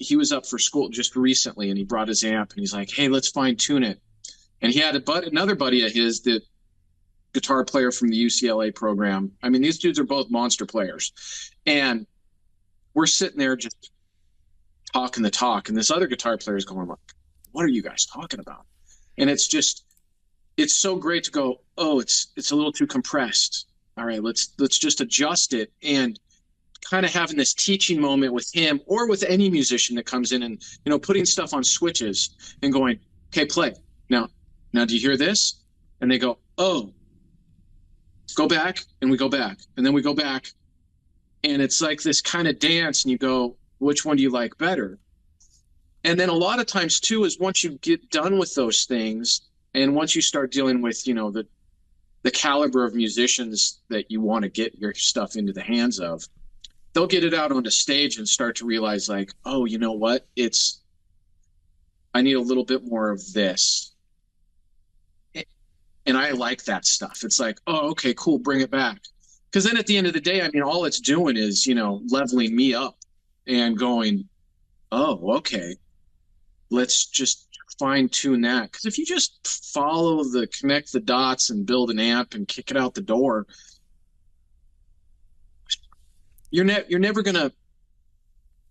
he was up for school just recently, and he brought his amp, and he's like, "Hey, let's fine tune it." And he had another buddy of his, that guitar player from the UCLA program. I mean, these dudes are both monster players, and we're sitting there just talking the talk, and this other guitar player is going like, "What are you guys talking about?" And it's so great to go, "Oh, it's a little too compressed. All right, let's just adjust it." And kind of having this teaching moment with him, or with any musician that comes in, and putting stuff on switches and going, "Okay, play now. Now, do you hear this?" And they go, "Oh." Go back, and we go back, and then we go back, and it's like this kind of dance, and you go, which one do you like better? And then a lot of times too is, once you get done with those things, and once you start dealing with the caliber of musicians that you want to get your stuff into the hands of, they'll get it out onto stage and start to realize like, oh, you know what, I need a little bit more of this. And I like that stuff. It's like, oh, okay, cool, bring it back. Because then at the end of the day, I mean, all it's doing is, leveling me up and going, oh, okay, let's just fine tune that. Because if you just connect the dots and build an amp and kick it out the door, you're never going to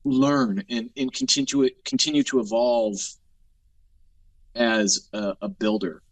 learn and continue to evolve as a builder.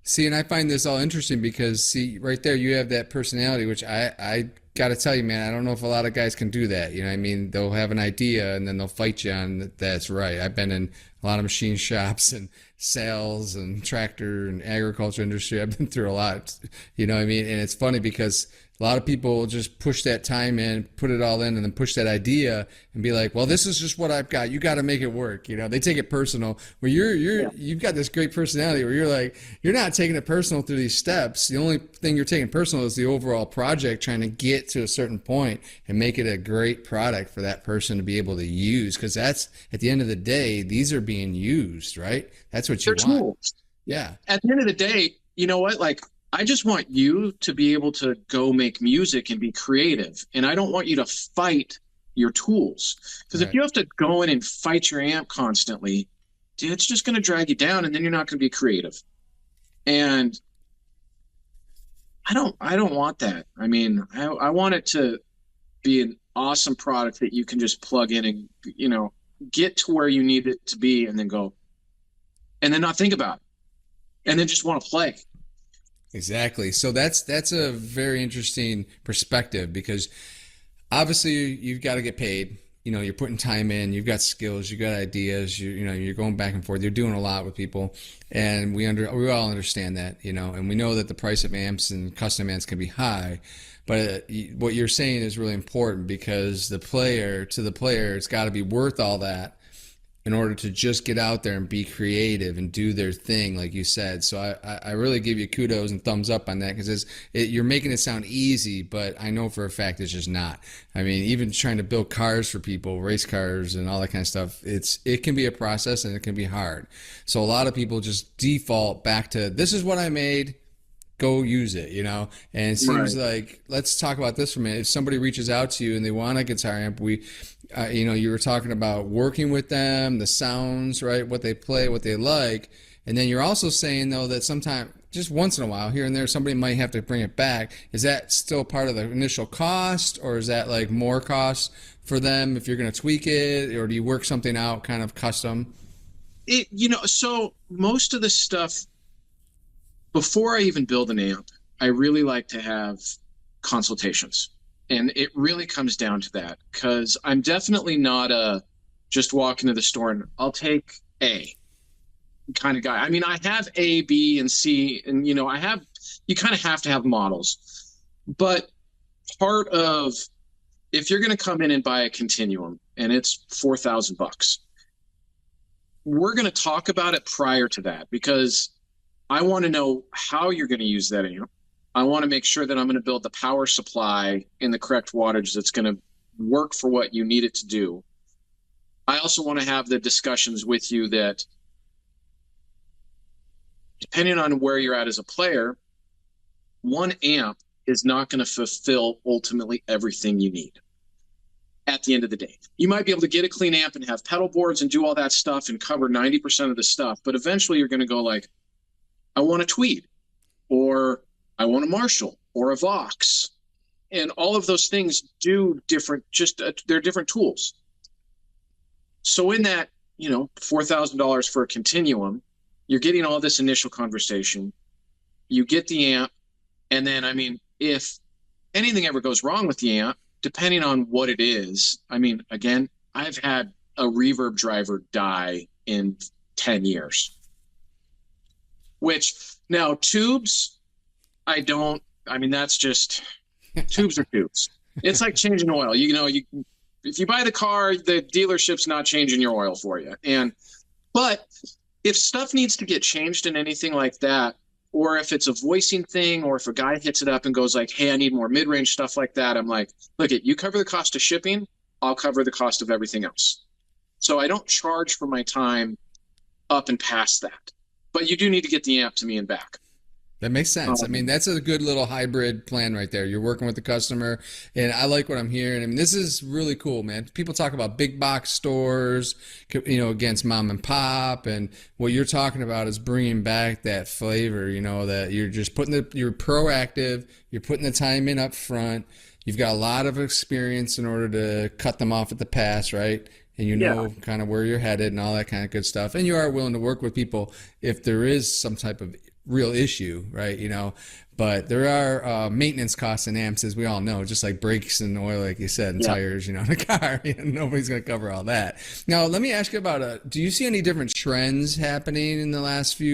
See, and I find this all interesting because, see, right there, you have that personality, which I got to tell you, man, I don't know if a lot of guys can do that. You know what I mean? They'll have an idea and then they'll fight you on that's right. I've been in a lot of machine shops and sales and tractor and agriculture industry. I've been through a lot, you know what I mean? And it's funny because a lot of people just push that time in, put it all in, and then push that idea and be like, "Well, this is just what I've got. You got to make it work." You know, they take it personal. Where you've got this great personality where you're like, you're not taking it personal through these steps. The only thing you're taking personal is the overall project, trying to get to a certain point and make it a great product for that person to be able to use. Because that's, at the end of the day, these are being used, right? That's what you They're want. tools. Yeah. At the end of the day, you know what? Like, I just want you to be able to go make music and be creative. And I don't want you to fight your tools. Because if Right. you have to go in and fight your amp constantly, dude, it's just going to drag you down, and then you're not going to be creative. And I don't want that. I mean, I want it to be an awesome product that you can just plug in and, get to where you need it to be, and then go, and then not think about it, and then just want to play. Exactly. So that's a very interesting perspective because obviously you've got to get paid. You know, you're putting time in, you've got skills, you've got ideas, you're going back and forth, you're doing a lot with people, and we all understand that, and we know that the price of amps and custom amps can be high, but what you're saying is really important because to the player, it's got to be worth all that in order to just get out there and be creative and do their thing, like you said. So I really give you kudos and thumbs up on that because you're making it sound easy, but I know for a fact it's just not. I mean, even trying to build cars for people, race cars and all that kind of stuff, it can be a process and it can be hard. So a lot of people just default back to, this is what I made, go use it, and it seems Right. like, let's talk about this for a minute. If somebody reaches out to you and they want a guitar amp, you were talking about working with them, the sounds, right, what they play, what they like, and then you're also saying though that sometimes, just once in a while, here and there, somebody might have to bring it back. Is that still part of the initial cost, or is that like more cost for them if you're going to tweak it, or do you work something out kind of custom? So most of the stuff, before I even build an amp, I really like to have consultations. And it really comes down to that, because I'm definitely not a just walk into the store and I'll take A kind of guy. I mean, I have A, B, and C, and you kind of have to have models. But part of, if you're going to come in and buy a Continuum and it's $4,000, we're going to talk about it prior to that, because I want to know how you're going to use that amp. I want to make sure that I'm going to build the power supply in the correct wattage that's going to work for what you need it to do. I also want to have the discussions with you that, depending on where you're at as a player, one amp is not going to fulfill ultimately everything you need. at the end of the day. You might be able to get a clean amp and have pedal boards and do all that stuff and cover 90% of the stuff, but eventually you're going to go like, I want a Tweed, or I want a Marshall, or a Vox. And all of those things do different, they're different tools. So in that, $4,000 for a Continuum, you're getting all this initial conversation. You get the amp, and then, if anything ever goes wrong with the amp, depending on what it is, again, I've had a reverb driver die in 10 years. Which, now tubes, that's just, tubes are tubes. It's like changing oil. If you buy the car, the dealership's not changing your oil for you. But if stuff needs to get changed in anything like that, or if it's a voicing thing, or if a guy hits it up and goes like, hey, I need more mid-range stuff like that, I'm like, look, you cover the cost of shipping, I'll cover the cost of everything else. So I don't charge for my time up and past that. But you do need to get the amp to me and back. That makes sense. That's a good little hybrid plan right there. You're working with the customer, and I like what I'm hearing. This is really cool, man. People talk about big box stores, against mom and pop, and what you're talking about is bringing back that flavor, that you're just you're proactive, you're putting the time in up front. You've got a lot of experience in order to cut them off at the pass, right? And kind of where you're headed and all that kind of good stuff. And you are willing to work with people if there is some type of real issue, right? But there are maintenance costs in amps, as we all know, just like brakes and oil, like you said, and tires, in a car. Nobody's going to cover all that. Now, let me ask you about do you see any different trends happening in the last few